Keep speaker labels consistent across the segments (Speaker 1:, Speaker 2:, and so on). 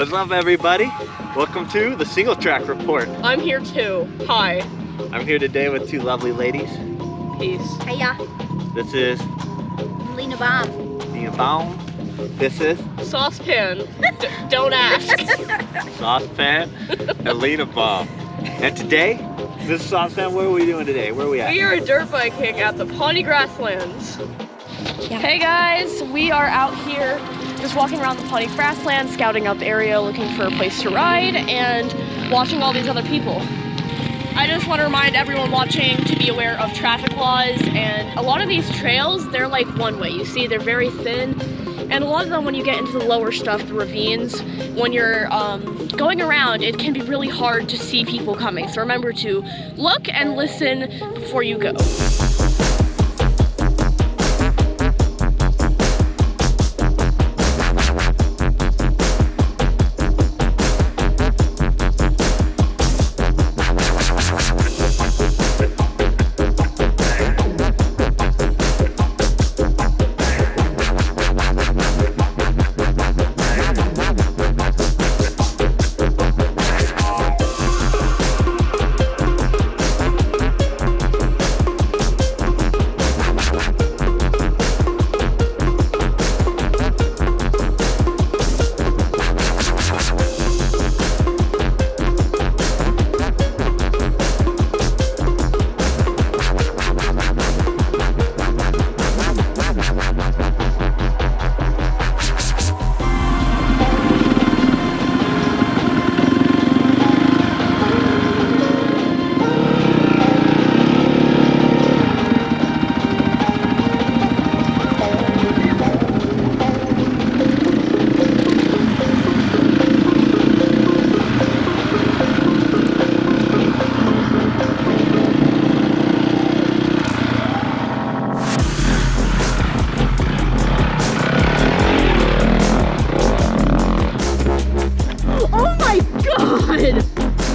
Speaker 1: What's up, everybody? Welcome to the Single Track Report.
Speaker 2: I'm here too. Hi.
Speaker 1: I'm here today with two lovely ladies.
Speaker 2: Peace.
Speaker 3: Hiya.
Speaker 1: This is
Speaker 3: Lena Baum.
Speaker 1: Nina Baum. This is
Speaker 2: Saucepan. Don't ask.
Speaker 1: Saucepan and Lena Baum. And today, this is Saucepan. What are we doing today? Where are we at?
Speaker 2: We are dirt biking at the Pawnee Grasslands.
Speaker 3: Yeah.
Speaker 2: Hey guys, we are out here just walking around the Pawnee Grasslands, scouting out the area, looking for a place to ride, and watching all these other people. I just want to remind everyone watching to be aware of traffic laws, and a lot of these trails, they're like one way. You see, they're very thin, and a lot of them, when you get into the lower stuff, the ravines, when you're going around, it can be really hard to see people coming. So remember to look and listen before you go.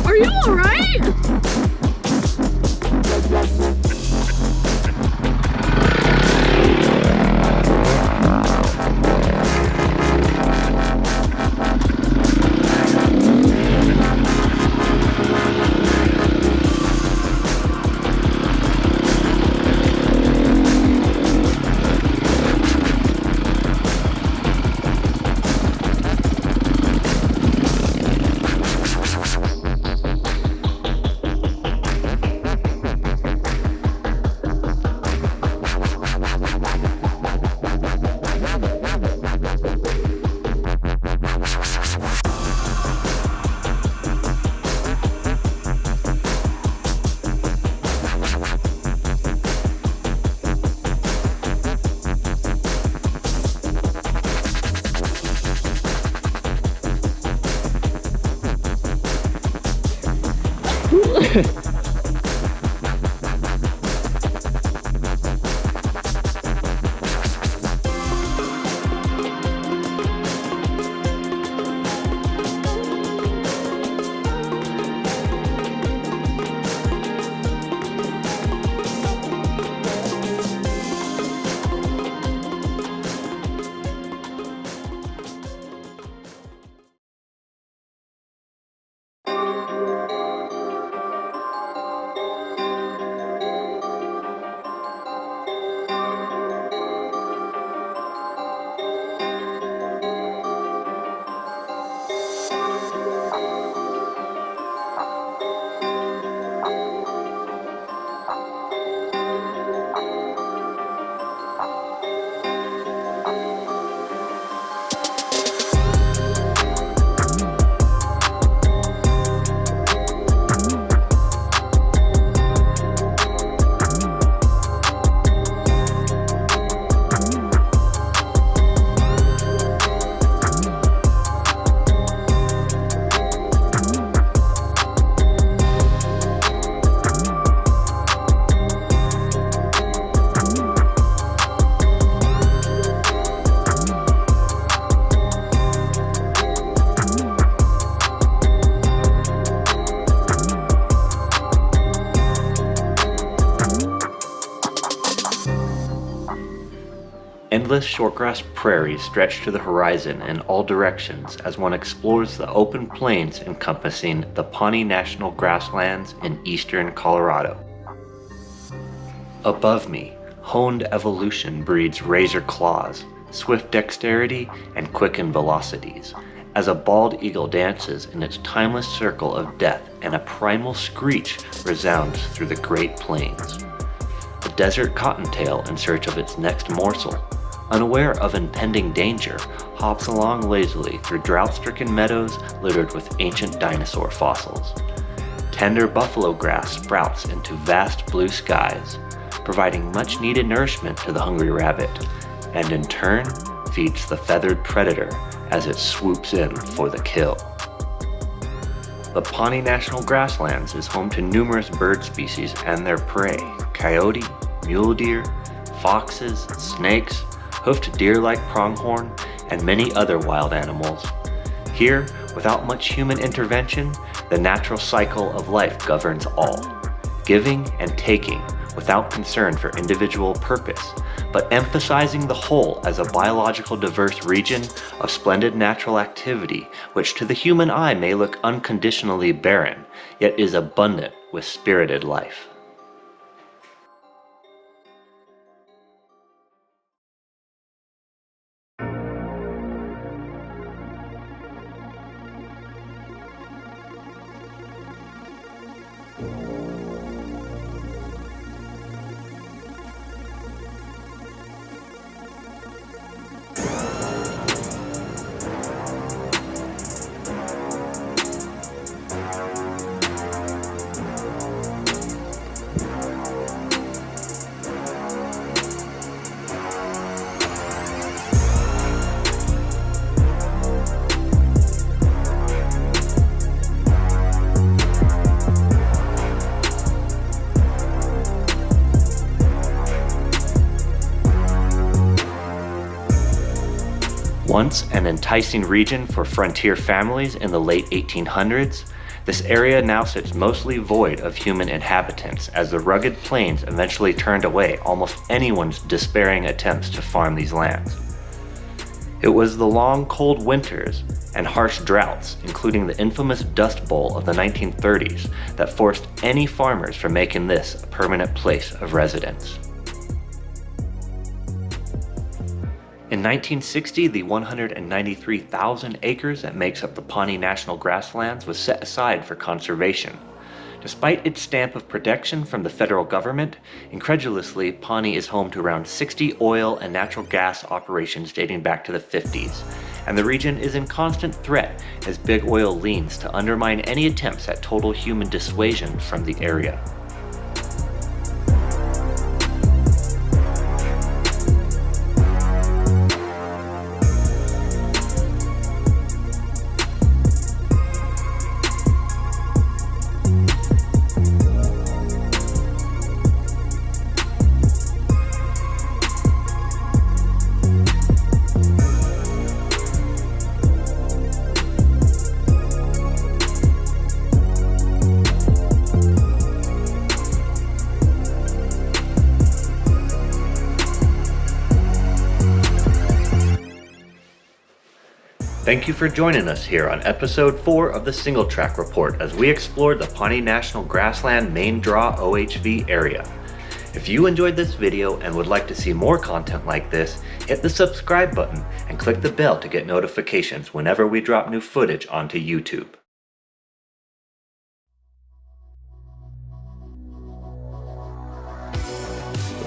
Speaker 2: Are you alright?
Speaker 4: Endless shortgrass prairies stretch to the horizon in all directions as one explores the open plains encompassing the Pawnee National Grasslands in eastern Colorado. Above me, honed evolution breeds razor claws, swift dexterity, and quickened velocities, as a bald eagle dances in its timeless circle of death and a primal screech resounds through the Great Plains. The desert cottontail, in search of its next morsel, unaware of impending danger, hops along lazily through drought-stricken meadows littered with ancient dinosaur fossils. Tender buffalo grass sprouts into vast blue skies, providing much-needed nourishment to the hungry rabbit, and in turn feeds the feathered predator as it swoops in for the kill. The Pawnee National Grasslands is home to numerous bird species and their prey: coyote, mule deer, foxes, snakes, hoofed deer like pronghorn, and many other wild animals. Here, without much human intervention, the natural cycle of life governs all, giving and taking without concern for individual purpose, but emphasizing the whole as a biological diverse region of splendid natural activity which to the human eye may look unconditionally barren, yet is abundant with spirited life. Once an enticing region for frontier families in the late 1800s, this area now sits mostly void of human inhabitants as the rugged plains eventually turned away almost anyone's despairing attempts to farm these lands. It was the long cold winters and harsh droughts, including the infamous Dust Bowl of the 1930s, that forced any farmers from making this a permanent place of residence. In 1960, the 193,000 acres that makes up the Pawnee National Grasslands was set aside for conservation. Despite its stamp of protection from the federal government, incredulously, Pawnee is home to around 60 oil and natural gas operations dating back to the 50s, and the region is in constant threat as big oil leans to undermine any attempts at total human dissuasion from the area. Thank you for joining us here on episode 4 of the Single Track Report as we explored the Pawnee National Grassland Main Draw OHV area. If you enjoyed this video and would like to see more content like this, hit the subscribe button and click the bell to get notifications whenever we drop new footage onto YouTube.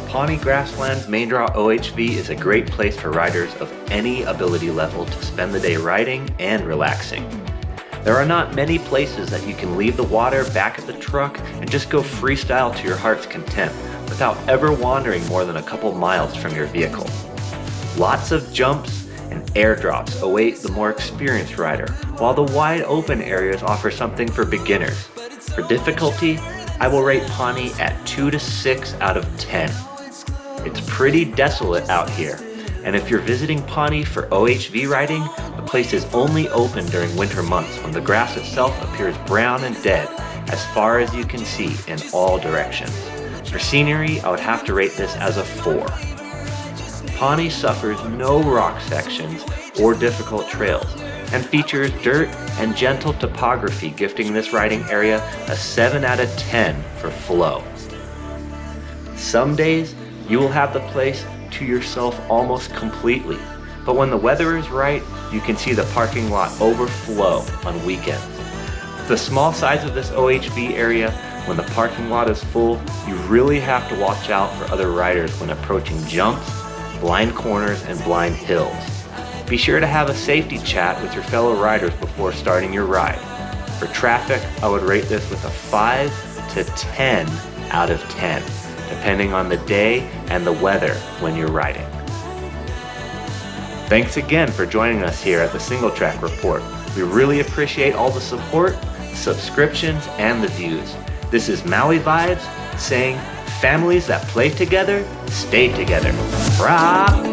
Speaker 4: Pawnee Grasslands Main Draw OHV is a great place for riders of any ability level to spend the day riding and relaxing. There are not many places that you can leave the water back at the truck and just go freestyle to your heart's content without ever wandering more than a couple miles from your vehicle. Lots of jumps and airdrops await the more experienced rider, while the wide open areas offer something for beginners. For difficulty, I will rate Pawnee at 2 to 6 out of 10. It's pretty desolate out here, and if you're visiting Pawnee for OHV riding, the place is only open during winter months when the grass itself appears brown and dead as far as you can see in all directions. For scenery, I would have to rate this as a 4. Pawnee suffers no rock sections or difficult trails and features dirt and gentle topography, gifting this riding area a 7 out of 10 for flow. Some days you will have the place to yourself almost completely, but when the weather is right, you can see the parking lot overflow on weekends. With the small size of this OHV area, when the parking lot is full, you really have to watch out for other riders when approaching jumps, blind corners, and blind hills. Be sure to have a safety chat with your fellow riders before starting your ride. For traffic, I would rate this with a 5 to 10 out of 10, depending on the day and the weather when you're riding. Thanks again for joining us here at the Single Track Report. We really appreciate all the support, subscriptions, and the views. This is Maui Vibes saying, families that play together, stay together. Brah!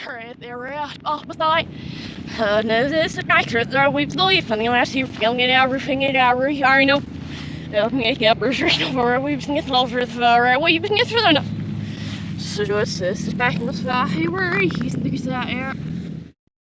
Speaker 2: Alright, there we're at. Beside. No, this is nice. We've believed in the last year, feeling it everything in every I know. We've been getting over the we've been getting through the. So, it's back in the sky. Where are you? He's that air.